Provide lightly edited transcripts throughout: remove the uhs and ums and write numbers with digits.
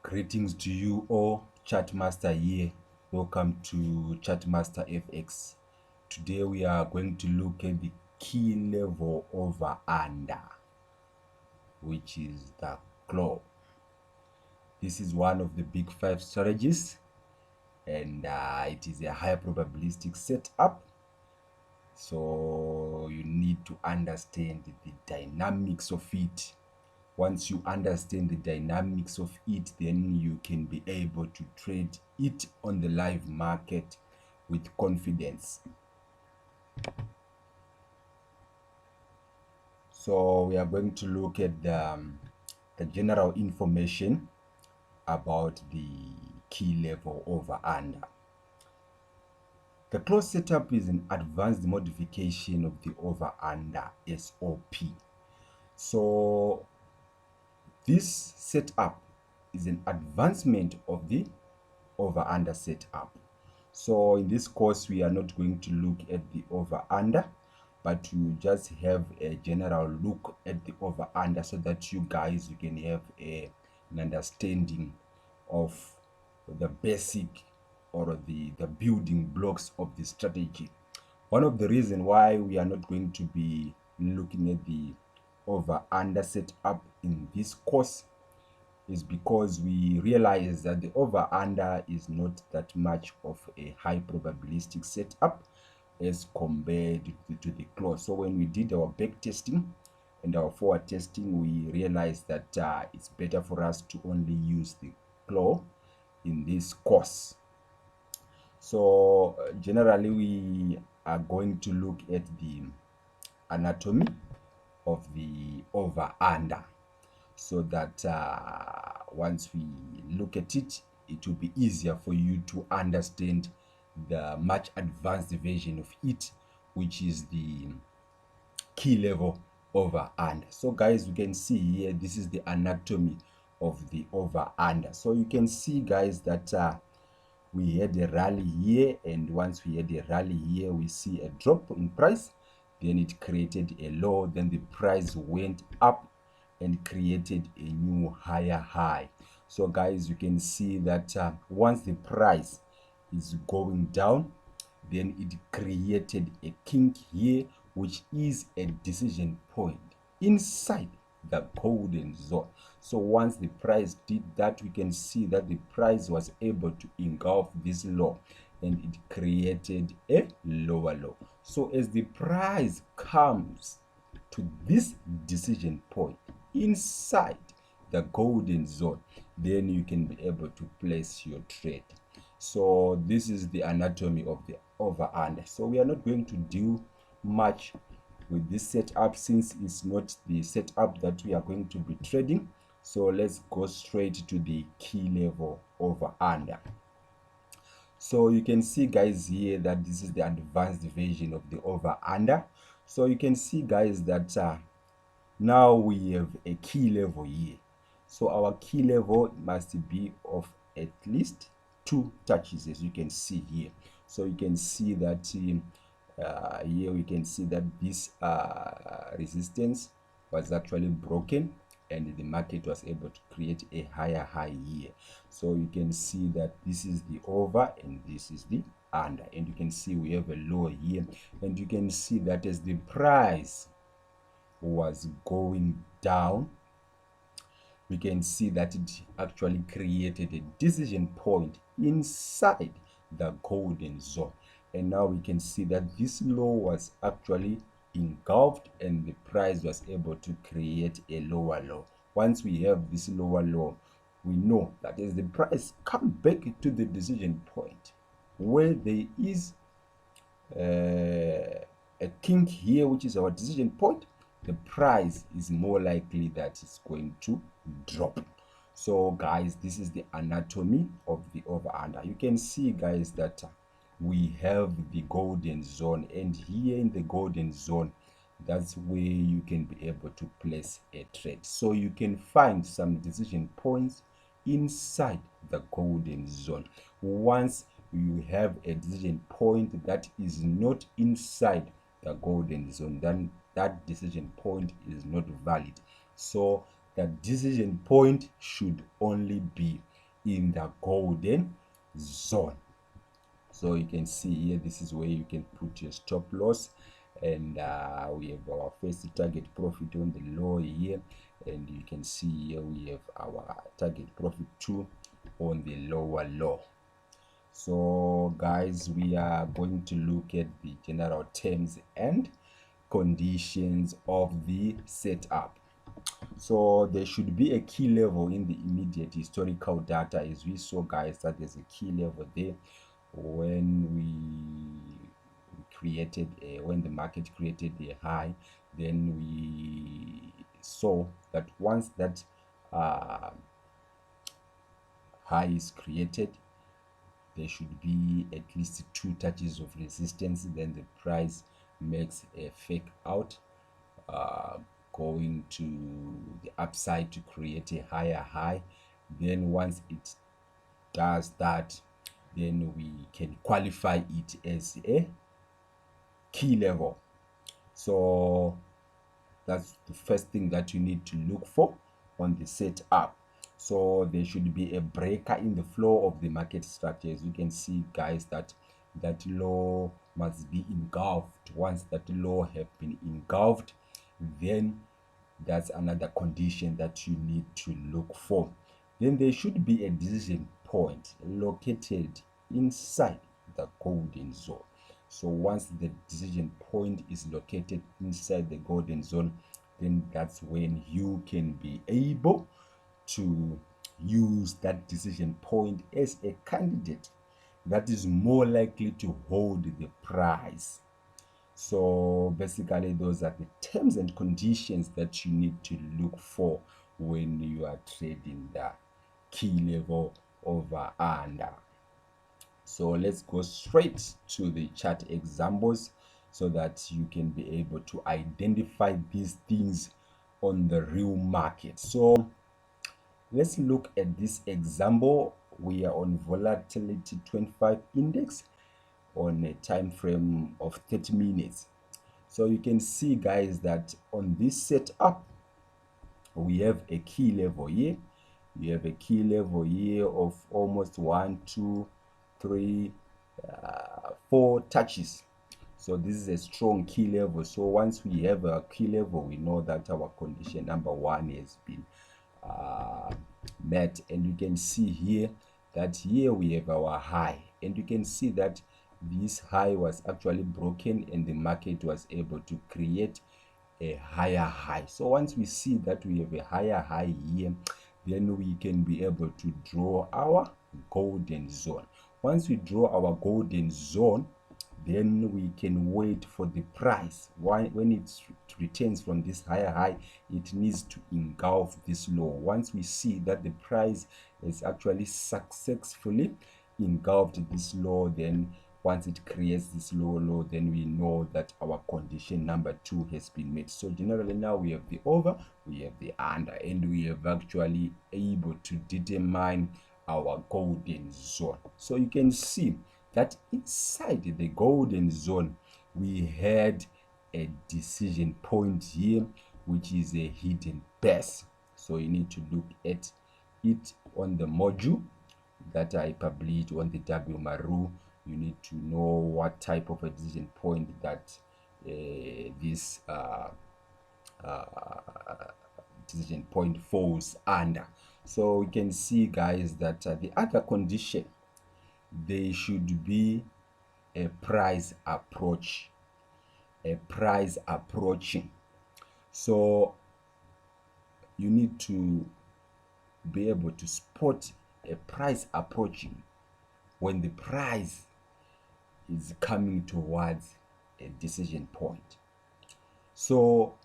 Greetings to you all, Chartmaster here. Welcome to Chartmaster FX. Today we are going to look at the key level over under, which is the KLOU. This is one of the big five strategies, and it is a high probabilistic setup. So you need to understand the dynamics of it. Once you understand the dynamics of it, then you can be able to trade it on the live market with confidence. So we are going to look at the general information about the key level over under. The KLOU setup is an advanced modification of the over under SOP. So this setup is an advancement of the over under setup. So in this course we are not going to look at the over under, but to just have a general look at the over under so that you guys can have an understanding of the basic or the building blocks of the strategy. One of the reasons why we are not going to be looking at the over under setup in this course is because we realize that the over under is not that much of a high probabilistic setup as compared to the KLOU. So when we did our back testing and our forward testing, we realized that it's better for us to only use the KLOU in this course. So generally we are going to look at the anatomy of the over under, so that once we look at it, it will be easier for you to understand the much advanced version of it, which is the key level over under. So guys, you can see here, this is the anatomy of the over under. So you can see guys that we had a rally here, and once we had a rally here, we see a drop in price, then it created a low, then the price went up and created a new higher high. So guys, you can see that once the price is going down, then it created a kink here, which is a decision point inside the golden zone. So once the price did that, we can see that the price was able to engulf this low and it created a lower low. So as the price comes to this decision point inside the golden zone, then you can be able to place your trade. So this is the anatomy of the over under. So we are not going to do much with this setup since it's not the setup that we are going to be trading. So let's go straight to the key level over under. So you can see guys here that this is the advanced version of the over under. So you can see guys that now we have a key level here. So our key level must be of at least 2 touches, as you can see here. So you can see that here we can see that this resistance was actually broken and the market was able to create a higher high here. So you can see that this is the over and this is the under, and you can see we have a low here, and you can see that as the price was going down, we can see that it actually created a decision point inside the golden zone, and now we can see that this low was actually engulfed and the price was able to create a lower low. Once we have this lower low, we know that as the price comes back to the decision point where there is a kink here, which is our decision point, the price is more likely that it's going to drop. So guys, this is the anatomy of the over under. You can see guys that we have the golden zone, and here in the golden zone, that's where you can be able to place a trade. So you can find some decision points inside the golden zone. Once you have a decision point that is not inside the golden zone, then that decision point is not valid. So the decision point should only be in the golden zone. So you can see here, this is where you can put your stop loss, and we have our first target profit on the low here, and you can see here we have our target profit 2 on the lower low. So guys, we are going to look at the general terms and conditions of the setup. So there should be a key level in the immediate historical data, as we saw, guys, that there's a key level there when when the market created a high. Then we saw that once that high is created, there should be at least 2 touches of resistance. Then the price makes a fake out, going to the upside to create a higher high. Then once it does that, then we can qualify it as a key level. So that's the first thing that you need to look for on the setup. So there should be a breaker in the flow of the market structure. As you can see, guys, that low must be engulfed. Once that low have been engulfed, then that's another condition that you need to look for. Then there should be a decision point located inside the golden zone. So once the decision point is located inside the golden zone, then that's when you can be able to use that decision point as a candidate that is more likely to hold the price. So basically, those are the terms and conditions that you need to look for when you are trading the key level over under. So let's go straight to the chart examples so that you can be able to identify these things on the real market. So let's look at this example. We are on volatility 25 index on a time frame of 30 minutes. So you can see, guys, that on this setup we have a key level here. We have a key level here of almost 1, 2, 3, 4 touches. So this is a strong key level. So once we have a key level, we know that our condition number 1 has been met. And you can see here that here we have our high, and you can see that this high was actually broken and the market was able to create a higher high. So once we see that we have a higher high here, then we can be able to draw our golden zone. Once we draw our golden zone, then we can wait for the price. When it returns from this higher high, it needs to engulf this low. Once we see that the price is actually successfully engulfed this low, then once it creates this low, then we know that our condition number 2 has been met. So generally now we have the over, we have the under, and we have actually able to determine our golden zone. So you can see that inside the golden zone we had a decision point here, which is a hidden base. So you need to look at it on the module that I published on the WMaru. You need to know what type of a decision point that this decision point falls under. So we can see, guys, that the other condition, there should be a price approach, a price approaching. So you need to be able to spot a price approaching when the price is coming towards a decision point. So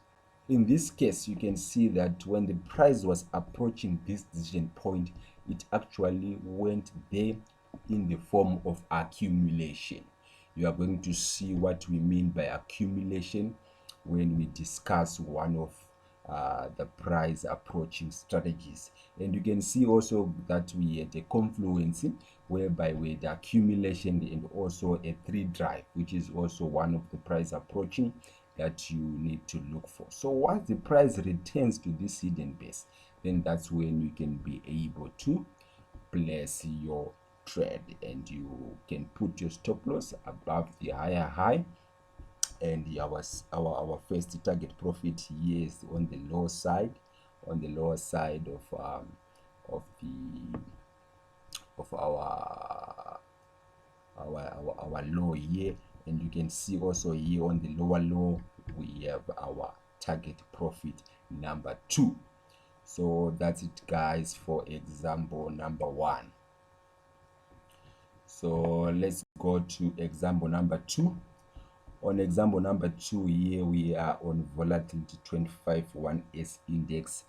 in this case, you can see that when the price was approaching this decision point, it actually went there in the form of accumulation. You are going to see what we mean by accumulation when we discuss one of the price approaching strategies. And you can see also that we had a confluence whereby we had accumulation and also a 3 drive, which is also one of the price approaching that you need to look for. So once the price returns to this hidden base, then that's when you can be able to place your trade, and you can put your stop loss above the higher high. And our first target profit here is on the lower side, of the of our low here. And you can see also here on the lower low we have our target profit number 2. So that's it, guys, for example number 1. So let's go to example number 2. On example number 2 here, we are on volatility 25-1S index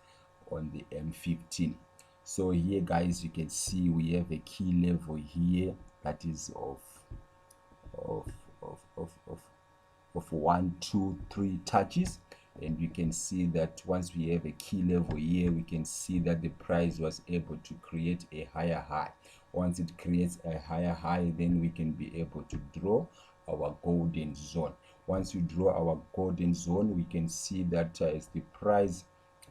on the M15. So here, guys, you can see we have a key level here that is of 1, 2, 3 touches. And you can see that once we have a key level here, we can see that the price was able to create a higher high. Once it creates a higher high, then we can be able to draw our golden zone. Once we draw our golden zone, we can see that as the price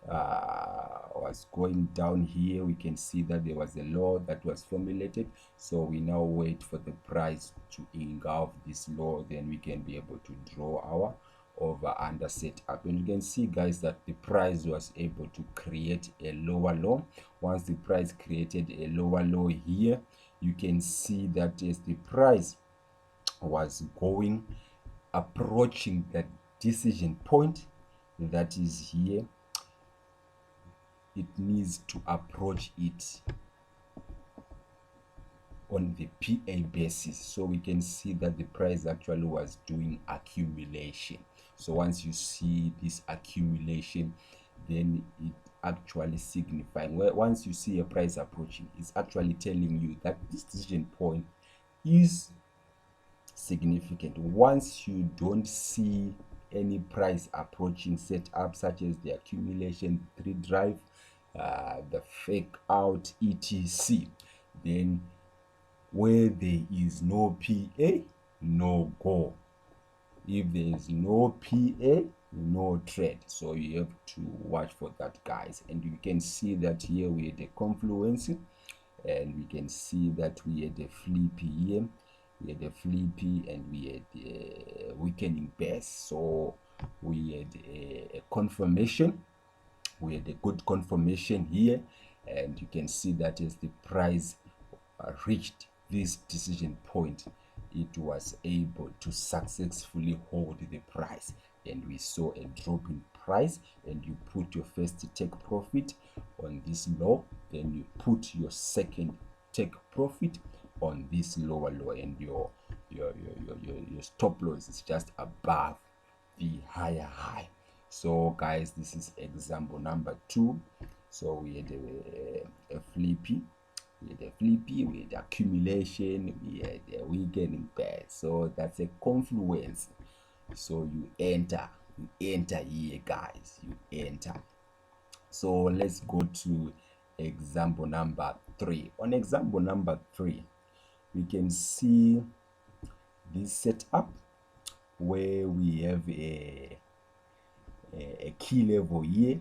was going down here, we can see that there was a low that was formulated. So we now wait for the price to engulf this low, then we can be able to draw our over under setup. And you can see, guys, that the price was able to create a lower low. Once the price created a lower low here, you can see that as the price was approaching that decision point that is here, it needs to approach it on the PA basis. So we can see that the price actually was doing accumulation. So once you see this accumulation, then it actually signifying, well, once you see a price approaching, it's actually telling you that this decision point is significant. Once you don't see any price approaching setup, such as the accumulation, 3 drive, the fake out, etc., then where there is no PA, no go. If there is no PA, no trade. So you have to watch for that, guys. And you can see that here we had a confluence, and we can see that we had a flip here, we had a flippy, and we had a weakening base. So we had a confirmation, we had a good confirmation here, and you can see that as the price reached this decision point, it was able to successfully hold the price, and we saw a drop in price. And you put your first take profit on this low, then you put your second take profit on this lower low, and your stop loss is just above the higher high. So, guys, this is example number 2. So we had a flippy, we had accumulation, we had a weakening pair. So that's a confluence. So you enter here, guys, you enter. So let's go to example number 3. On example number 3, we can see this setup where we have a key level here,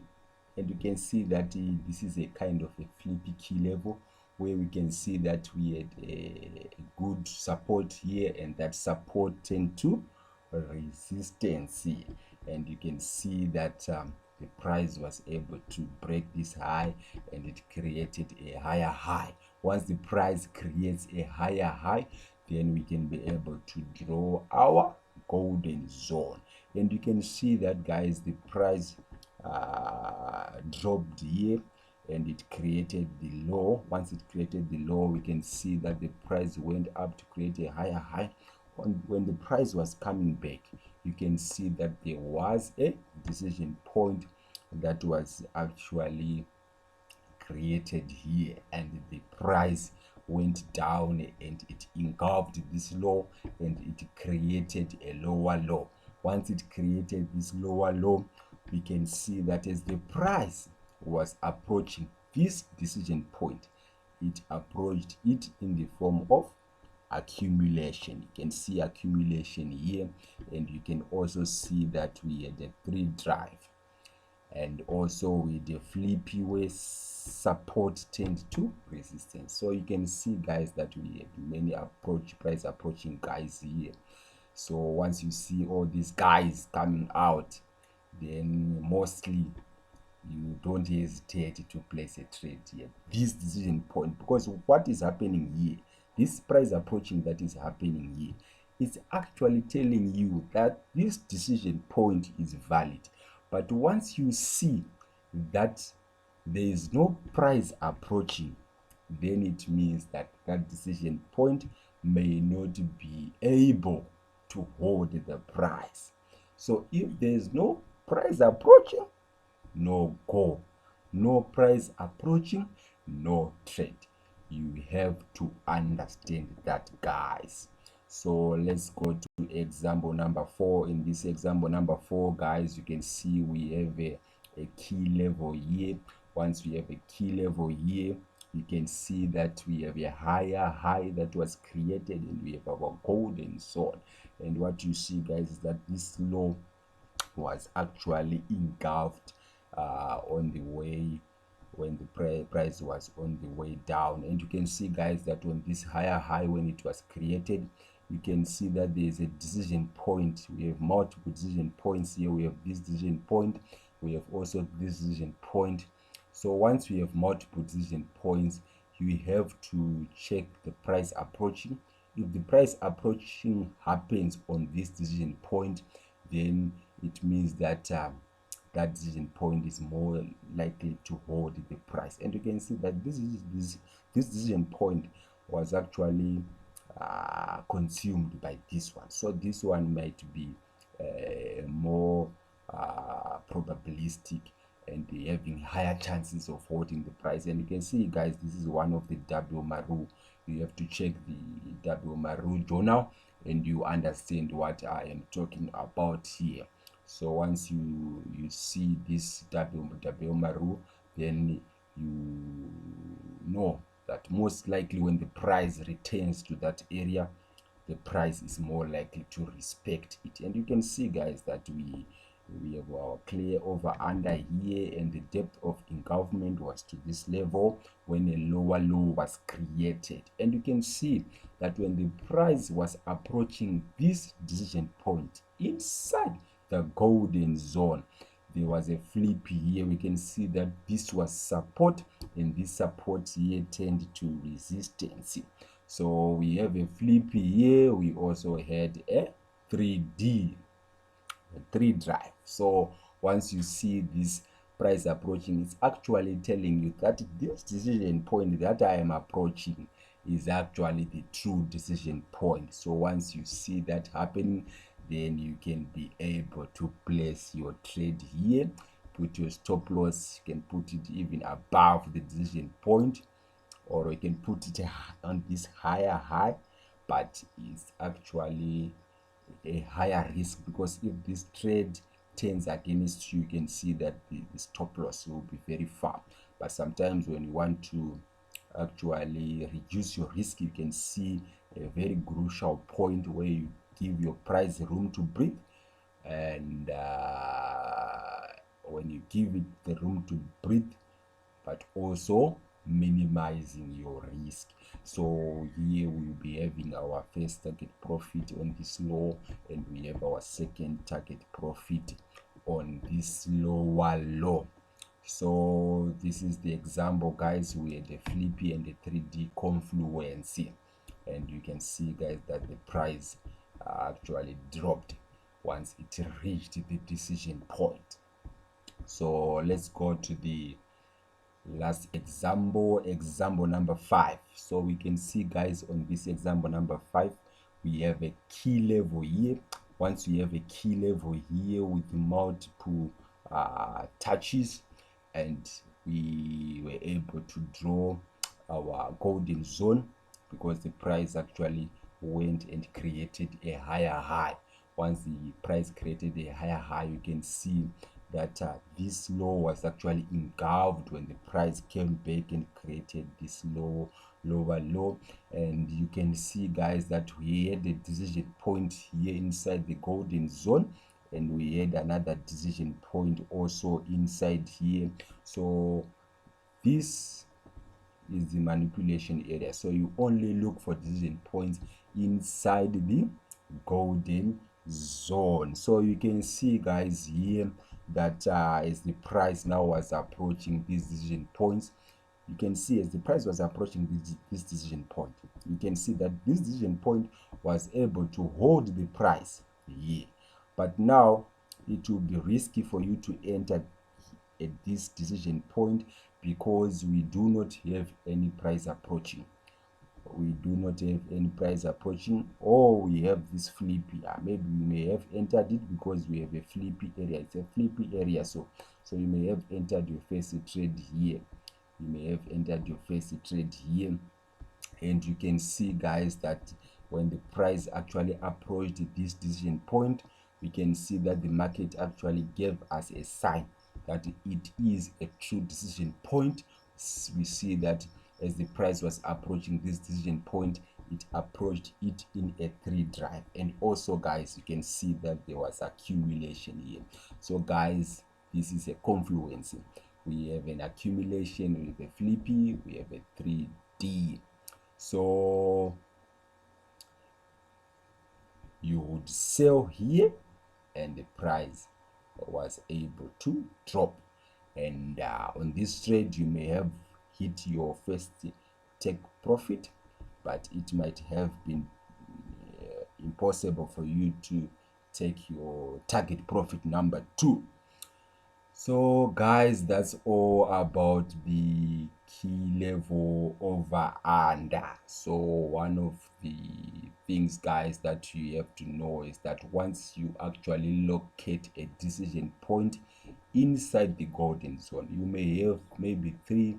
and you can see that this is a kind of a flippy key level, where we can see that we had a good support here, and that support tend to resistance here. And you can see that the price was able to break this high, and it created a higher high. Once the price creates a higher high, then we can be able to draw our golden zone. And you can see that, guys, the price dropped here, and it created the low. Once it created the low, we can see that the price went up to create a higher high. When the price was coming back, you can see that there was a decision point that was actually created here, and the price went down, and it engulfed this low, and it created a lower low. Once it created this lower low, we can see that as the price was approaching this decision point, it approached it in the form of accumulation. You can see accumulation here, and you can also see that we had a 3 drive. and also with the flippy where support tend to resistance. So you can see guys that we have many price approaching guys here. So once you see all these guys coming out, then mostly you don't hesitate to place a trade here, this decision point, because what is happening here, this price approaching that is happening here, is actually telling you that this decision point is valid. But once you see that there is no price approaching, then it means that that decision point may not be able to hold the price. So if there is no price approaching, no go, no price approaching, no trade. You have to understand that, guys. So let's go to example number 4. In this example number 4, guys, you can see we have a key level here. Once we have a key level here, you can see that we have a higher high that was created, and we have our golden zone. And what you see, guys, is that this low was actually engulfed on the way when the price was on the way down. And you can see, guys, that on this higher high when it was created, you can see that there is a decision point. We have multiple decision points here. We have this decision point, we have also this decision point. So once we have multiple decision points, you have to check the price approaching. If the price approaching happens on this decision point, then it means that that decision point is more likely to hold the price. And you can see that this decision point was actually consumed by this one. So this one might be more probabilistic and having higher chances of holding the price. And you can see, guys, this is one of the W Maru. You have to check the W Maru journal and you understand what I am talking about here. So once you see this W Maru, then you know that most likely when the price returns to that area, the price is more likely to respect it. And you can see, guys, that we have our clear over under here, and the depth of engulfment was to this level when a lower low was created. And you can see that when the price was approaching this decision point inside the golden zone, there was a flip here. We can see that this was support, and this support here turned to resistance. So we have a flip here. We also had a 3D 3 drive. So once you see this price approaching, it's actually telling you that this decision point that I am approaching is actually the true decision point. So once you see that happening, then you can be able to place your trade here, put your stop loss. You can put it even above the decision point, or you can put it on this higher high, but it's actually a higher risk, because if this trade turns against you, you can see that the stop loss will be very far. But sometimes when you want to actually reduce your risk, you can see a very crucial point where you give your price room to breathe, and when you give it the room to breathe, but also minimizing your risk. So here we'll be having our first target profit on this low, and we have our second target profit on this lower low. So this is the example, guys. We had the flippy and the 3D confluence, and you can see, guys, that the price actually dropped once it reached the decision point. So let's go to the last example number 5. So we can see, guys, on this example number 5, we have a key level here. Once we have a key level here with multiple touches, and we were able to draw our golden zone, because the price actually went and created a higher high. Once the price created a higher high, you can see that this low was actually engulfed when the price came back and created this lower low. And you can see, guys, that we had a decision point here inside the golden zone, and we had another decision point also inside here. So this is the manipulation area. So you only look for decision points inside the golden zone. So you can see, guys, here that as the price now was approaching these decision points, you can see as the price was approaching this decision point, you can see that this decision point was able to hold the price here. But now it will be risky for you to enter at this decision point because we do not have any price approaching. We do not have any price approaching, or we have this flippy. Maybe we may have entered it because we have a flippy area. It's a flippy area, so you may have entered your first trade here. You may have entered your first trade here, and you can see, guys, that when the price actually approached this decision point, we can see that the market actually gave us a sign that it is a true decision point. We see that as the price was approaching this decision point, it approached it in a 3 drive. And also, guys, you can see that there was accumulation here. So guys, this is a confluence. We have an accumulation with a flippy, we have a 3D. So you would sell here and the price was able to drop, and on this trade you may have hit your first take profit, but it might have been impossible for you to take your target profit number 2. So guys, that's all about the key level over under. So one of the things, guys, that you have to know is that once you actually locate a decision point inside the golden zone, you may have maybe 3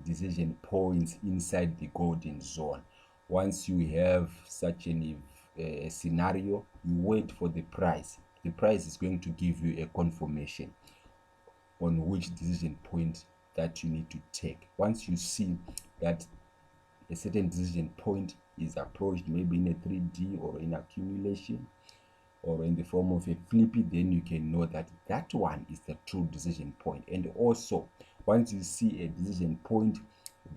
decision points inside the golden zone. Once you have such a scenario, you wait for the price. The price is going to give you a confirmation on which decision point that you need to take. Once you see that a certain decision point is approached, maybe in a 3D or in accumulation or in the form of a flippy, then you can know that that one is the true decision point. And also, once you see a decision point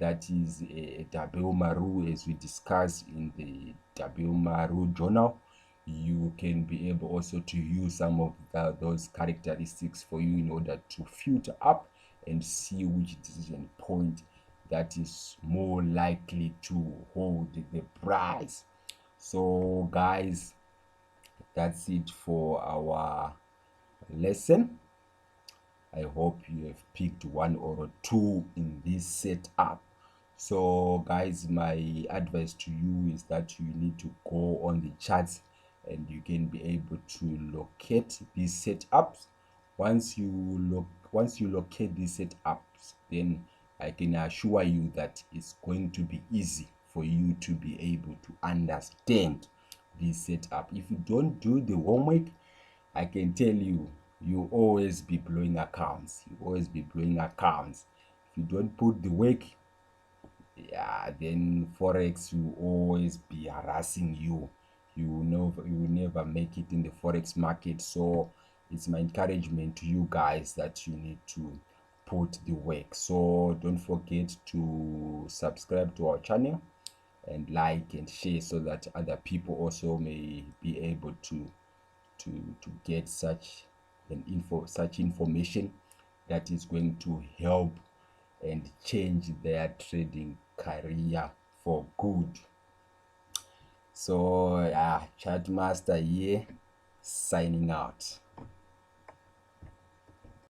that is a W Maru, as we discussed in the W Maru journal, you can be able also to use some of those characteristics for you in order to filter up and see which decision point that is more likely to hold the price. So guys, that's it for our lesson. I hope you have picked 1 or 2 in this setup. So guys, my advice to you is that you need to go on the charts and you can be able to locate these setups. Once you locate these setups, then I can assure you that it's going to be easy for you to be able to understand this setup. If you don't do the homework, I can tell you, you always be blowing accounts. You always be blowing accounts. If you don't put the work, yeah, then Forex will always be harassing you. You will never make it in the Forex market. So it's my encouragement to you guys that you need to put the work. So don't forget to subscribe to our channel and like and share so that other people also may be able to get such information that is going to help and change their trading career for good. So Chat Master here, signing out.